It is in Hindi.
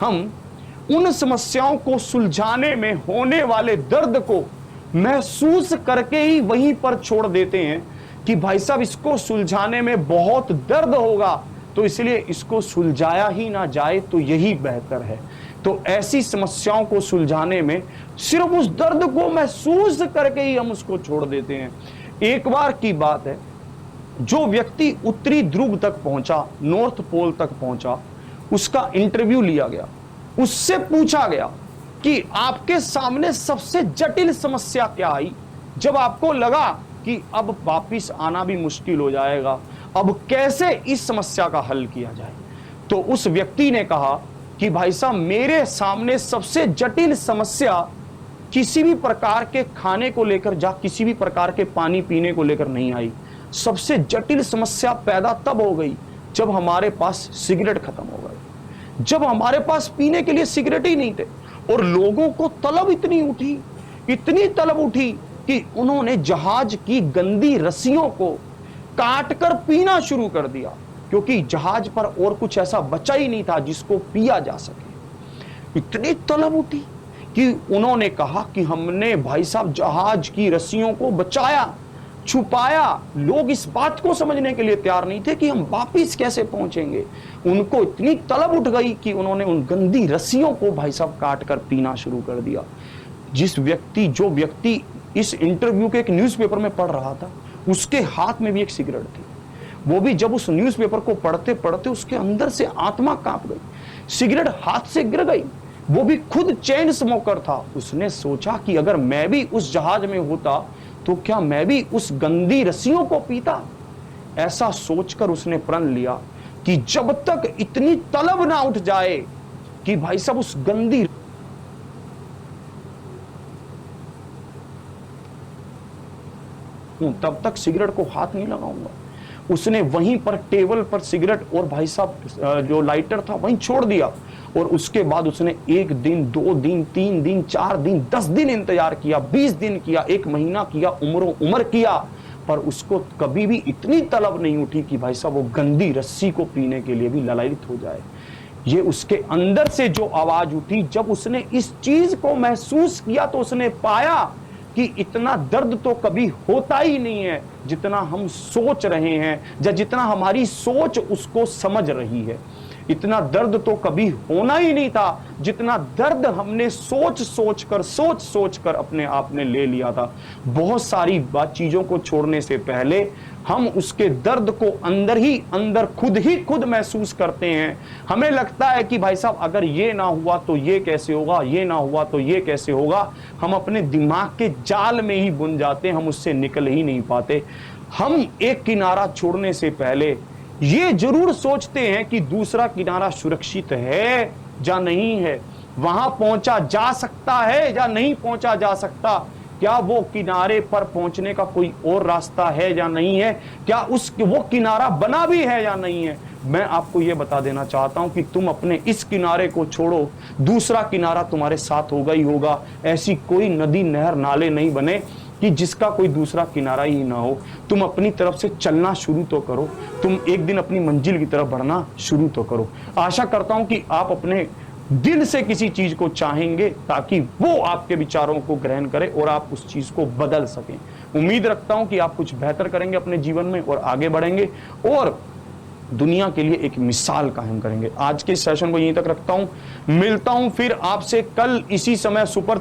हम उन समस्याओं को सुलझाने में होने वाले दर्द को महसूस करके ही वहीं पर छोड़ देते हैं कि भाई साहब इसको सुलझाने में बहुत दर्द होगा, तो इसलिए इसको सुलझाया ही ना जाए तो यही बेहतर है। तो ऐसी समस्याओं को सुलझाने में सिर्फ उस दर्द को महसूस करके ही हम उसको छोड़ देते हैं। एक बार की बात है, जो व्यक्ति उत्तरी ध्रुव तक पहुंचा, नॉर्थ पोल तक पहुंचा, उसका इंटरव्यू लिया गया। उससे पूछा गया कि आपके सामने सबसे जटिल समस्या क्या आई, जब आपको लगा कि अब वापिस आना भी मुश्किल हो जाएगा, अब कैसे इस समस्या का हल किया जाए। तो उस व्यक्ति ने कहा कि भाई साहब, मेरे सामने सबसे जटिल समस्या किसी भी प्रकार के खाने को लेकर या किसी भी प्रकार के पानी पीने को लेकर नहीं आई। सबसे जटिल समस्या पैदा तब हो गई जब हमारे पास सिगरेट खत्म हो गए, जब हमारे पास पीने के लिए सिगरेट ही नहीं थे। और लोगों को तलब इतनी तलब उठी कि उन्होंने जहाज की गंदी रस्सियों को काटकर पीना शुरू कर दिया, क्योंकि जहाज पर और कुछ ऐसा बचा ही नहीं था जिसको पिया जा सके। इतनी तलब उठी कि उन्होंने कहा कि हमने भाई साहब जहाज की रस्सियों को बचाया, छुपाया। लोग इस बात को समझने के लिए तैयार नहीं थे कि हम वापिस कैसे पहुंचेंगे। उनको इतनी तलब उठ गई कि उन्होंने उन गंदी रस्सियों को भाई साहब काट कर पीना शुरू कर दिया। जो व्यक्ति इस इंटरव्यू के एक न्यूज़पेपर में पढ़ रहा था, उसके हाथ में भी एक सिगरेट थी। वो भी जब उस न्यूज़पेपर को पढ़ते पढ़ते उसके अंदर से आत्मा कांप गई, सिगरेट हाथ से गिर गई। वो भी खुद चेन स्मोकर था। उसने सोचा कि अगर मैं भी उस जहाज में होता तो क्या मैं भी उस गंदी रस्सियों को पीता। ऐसा सोचकर उसने प्रण लिया कि जब तक इतनी तलब ना उठ जाए कि भाई साहब उस गंदी तब तक सिगरेट को हाथ नहीं लगाऊंगा। उसने वहीं पर टेबल पर सिगरेट और भाई साहब जो लाइटर था वहीं छोड़ दिया। और उसके बाद उसने 1 दिन, 2 दिन, 3 दिन, 4 दिन, 10 दिन इंतजार किया, 20 दिन किया, 1 महीना किया, उम्र किया, पर उसको कभी भी इतनी तलब नहीं उठी कि भाई साहब वो गंदी रस्सी को पीने के लिए भी ललायित हो जाए। ये उसके अंदर से जो आवाज उठी, जब उसने इस चीज को महसूस किया तो उसने पाया कि इतना दर्द तो कभी होता ही नहीं है जितना हम सोच रहे हैं, या जितना हमारी सोच उसको समझ रही है। इतना दर्द तो कभी होना ही नहीं था जितना दर्द हमने सोच सोच कर अपने आप में ले लिया था। बहुत सारी चीजों को छोड़ने से पहले हम उसके दर्द को अंदर खुद महसूस करते हैं। हमें लगता है कि भाई साहब अगर ये ना हुआ तो ये कैसे होगा, ये ना हुआ तो ये कैसे होगा। हम अपने दिमाग के जाल में ही बुन जाते हैं, हम उससे निकल ही नहीं पाते। हम एक किनारा छोड़ने से पहले ये जरूर सोचते हैं कि दूसरा किनारा सुरक्षित है या नहीं है, वहां पहुंचा जा सकता है या नहीं पहुंचा जा सकता, क्या वो किनारे पर पहुंचने का कोई और रास्ता है या नहीं है, क्या वो किनारा बना भी है या नहीं है। मैं आपको ये बता देना चाहता हूं कि तुम अपने इस किनारे को छोड़ो, दूसरा किनारा तुम्हारे साथ होगा ही होगा। ऐसी कोई नदी, नहर, नाले नहीं बने कि जिसका कोई दूसरा किनारा ही ना हो। तुम अपनी तरफ से चलना शुरू तो करो, तुम एक दिन अपनी मंजिल की तरफ बढ़ना शुरू तो करो। आशा करता हूं कि आप अपने दिल से किसी चीज को चाहेंगे ताकि वो आपके विचारों को ग्रहण करे और आप उस चीज को बदल सकें। उम्मीद रखता हूं कि आप कुछ बेहतर करेंगे अपने जीवन में और आगे बढ़ेंगे और दुनिया के लिए एक मिसाल कायम करेंगे। आज के सेशन को यहीं तक रखता हूं, मिलता हूं फिर आपसे कल इसी समय सुपर